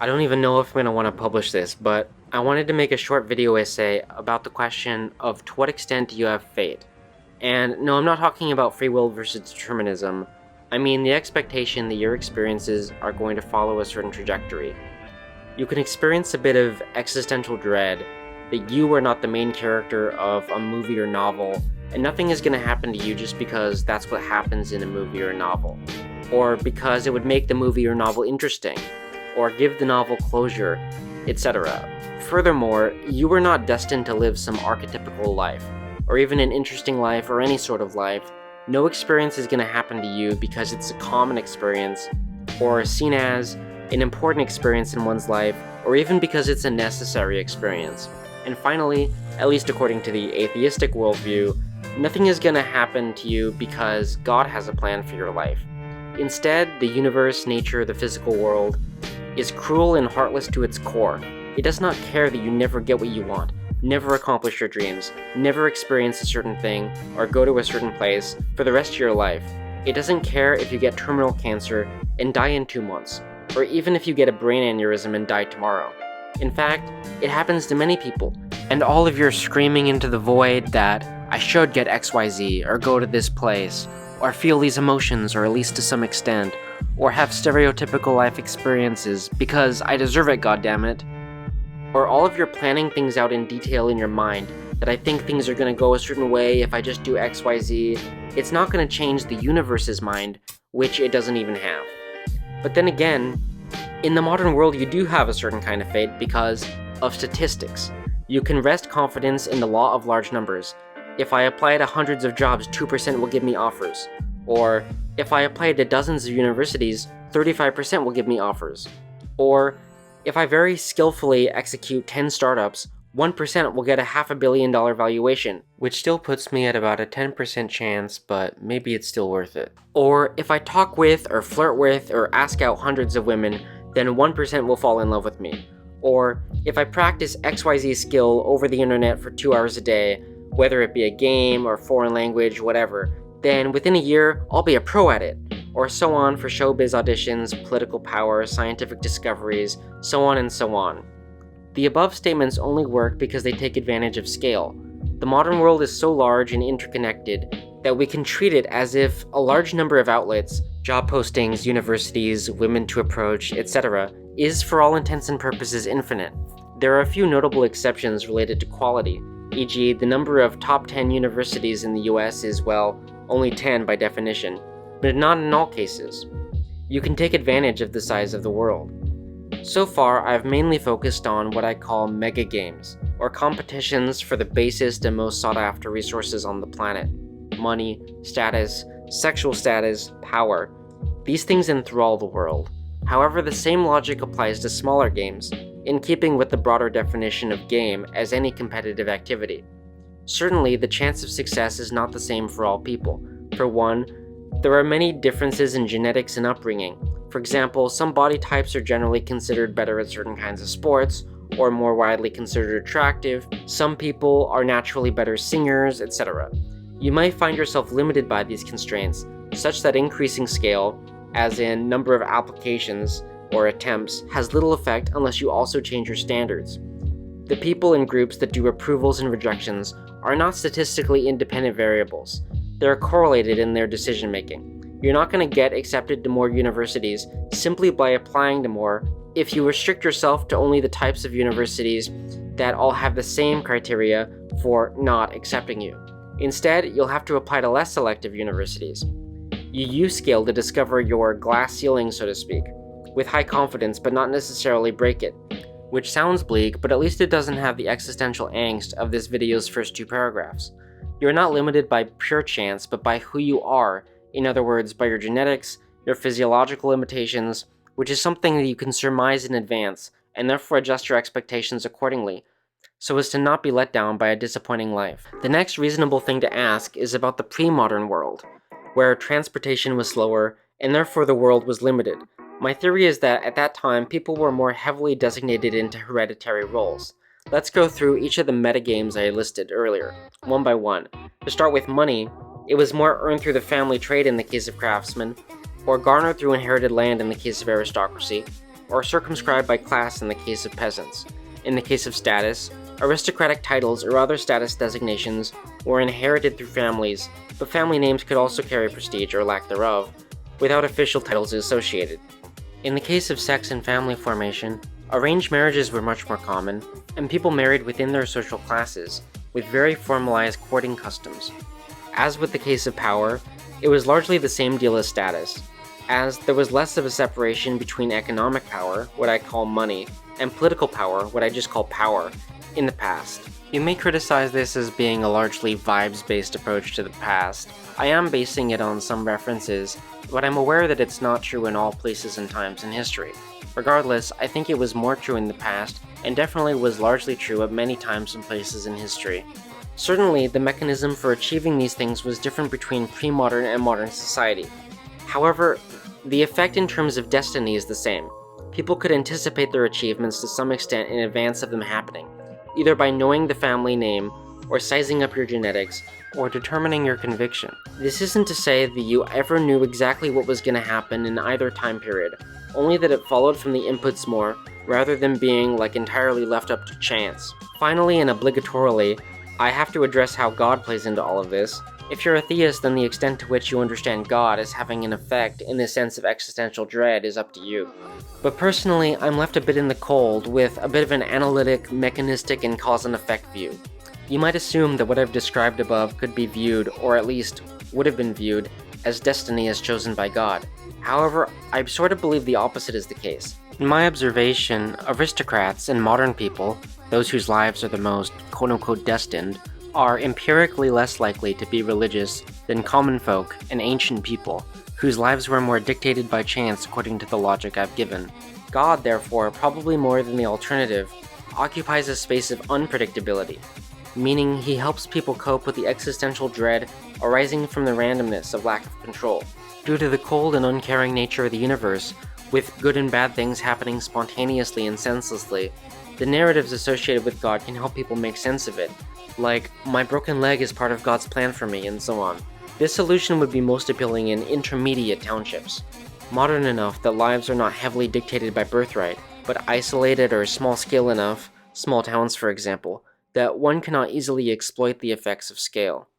I don't even know if I'm going to want to publish this, but I wanted to make a short video essay about the question of to what extent do you have fate? And no, I'm not talking about free will versus determinism. I mean the expectation that your experiences are going to follow a certain trajectory. You can experience a bit of existential dread that you are not the main character of a movie or novel, and nothing is going to happen to you just because that's what happens in a movie or a novel, or because it would make the movie or novel interesting, or give the novel closure, etc. Furthermore, you are not destined to live some archetypical life, or even an interesting life or any sort of life. No experience is going to happen to you because it's a common experience, or seen as an important experience in one's life, or even because it's a necessary experience. And finally, at least according to the atheistic worldview, nothing is going to happen to you because God has a plan for your life. Instead, the universe, nature, the physical world is cruel and heartless to its core. It does not care that you never get what you want, never accomplish your dreams, never experience a certain thing, or go to a certain place for the rest of your life. It doesn't care if you get terminal cancer and die in 2 months, or even if you get a brain aneurysm and die tomorrow. In fact, it happens to many people, and all of your screaming into the void that I should get XYZ, or go to this place, or feel these emotions, or at least to some extent, or have stereotypical life experiences because I deserve it, goddammit. Or all of your planning things out in detail in your mind, that I think things are going to go a certain way if I just do XYZ, it's not going to change the universe's mind, which it doesn't even have. But then again, in the modern world you do have a certain kind of fate because of statistics. You can rest confidence in the law of large numbers. If I apply to hundreds of jobs, 2% will give me offers. Or, if I apply to dozens of universities, 35% will give me offers. Or, if I very skillfully execute 10 startups, 1% will get a $500 million valuation, which still puts me at about a 10% chance, but maybe it's still worth it. Or, if I talk with, or flirt with, or ask out hundreds of women, then 1% will fall in love with me. Or, if I practice XYZ skill over the internet for 2 hours a day, whether it be a game or foreign language, whatever, then within a year, I'll be a pro at it. Or so on for showbiz auditions, political power, scientific discoveries, so on and so on. The above statements only work because they take advantage of scale. The modern world is so large and interconnected that we can treat it as if a large number of outlets, job postings, universities, women to approach, etc., is for all intents and purposes infinite. There are a few notable exceptions related to quality, e.g. the number of top 10 universities in the US is, well, only 10 by definition, but not in all cases. You can take advantage of the size of the world. So far, I've mainly focused on what I call mega games, or competitions for the basest and most sought after resources on the planet. Money, status, sexual status, power. These things enthrall the world. However, the same logic applies to smaller games, in keeping with the broader definition of game as any competitive activity. Certainly, the chance of success is not the same for all people. For one, there are many differences in genetics and upbringing. For example, some body types are generally considered better at certain kinds of sports, or more widely considered attractive. Some people are naturally better singers, etc. You might find yourself limited by these constraints, such that increasing scale, as in number of applications or attempts, has little effect unless you also change your standards. The people in groups that do approvals and rejections are not statistically independent variables. They're correlated in their decision making. You're not going to get accepted to more universities simply by applying to more if you restrict yourself to only the types of universities that all have the same criteria for not accepting you. Instead, you'll have to apply to less selective universities. You use scale to discover your glass ceiling, so to speak, with high confidence but not necessarily break it. Which sounds bleak, but at least it doesn't have the existential angst of this video's first 2 paragraphs. You're not limited by pure chance, but by who you are, in other words, by your genetics, your physiological limitations, which is something that you can surmise in advance, and therefore adjust your expectations accordingly, so as to not be let down by a disappointing life. The next reasonable thing to ask is about the pre-modern world, where transportation was slower, and therefore the world was limited. My theory is that at that time, people were more heavily designated into hereditary roles. Let's go through each of the metagames I listed earlier, one by one. To start with money, it was more earned through the family trade in the case of craftsmen, or garnered through inherited land in the case of aristocracy, or circumscribed by class in the case of peasants. In the case of status, aristocratic titles or other status designations were inherited through families, but family names could also carry prestige or lack thereof, without official titles associated. In the case of sex and family formation, arranged marriages were much more common, and people married within their social classes, with very formalized courting customs. As with the case of power, it was largely the same deal as status, as there was less of a separation between economic power, what I call money, and political power, what I just call power, in the past. You may criticize this as being a largely vibes-based approach to the past. I am basing it on some references, but I'm aware that it's not true in all places and times in history. Regardless, I think it was more true in the past, and definitely was largely true at many times and places in history. Certainly, the mechanism for achieving these things was different between pre-modern and modern society. However, the effect in terms of destiny is the same. People could anticipate their achievements to some extent in advance of them happening, either by knowing the family name, or sizing up your genetics, or determining your conviction. This isn't to say that you ever knew exactly what was going to happen in either time period, only that it followed from the inputs more, rather than being entirely left up to chance. Finally and obligatorily, I have to address how God plays into all of this. If you're a theist, then the extent to which you understand God as having an effect in the sense of existential dread is up to you. But personally, I'm left a bit in the cold with a bit of an analytic, mechanistic, and cause and effect view. You might assume that what I've described above could be viewed, or at least would have been viewed, as destiny as chosen by God. However, I sort of believe the opposite is the case. In my observation, aristocrats and modern people, those whose lives are the most quote-unquote destined, are empirically less likely to be religious than common folk and ancient people, whose lives were more dictated by chance according to the logic I've given. God, therefore, probably more than the alternative, occupies a space of unpredictability, meaning he helps people cope with the existential dread arising from the randomness of lack of control. Due to the cold and uncaring nature of the universe, with good and bad things happening spontaneously and senselessly, the narratives associated with God can help people make sense of it, like, my broken leg is part of God's plan for me, and so on. This solution would be most appealing in intermediate townships, modern enough that lives are not heavily dictated by birthright, but isolated or small-scale enough, small towns for example, that one cannot easily exploit the effects of scale.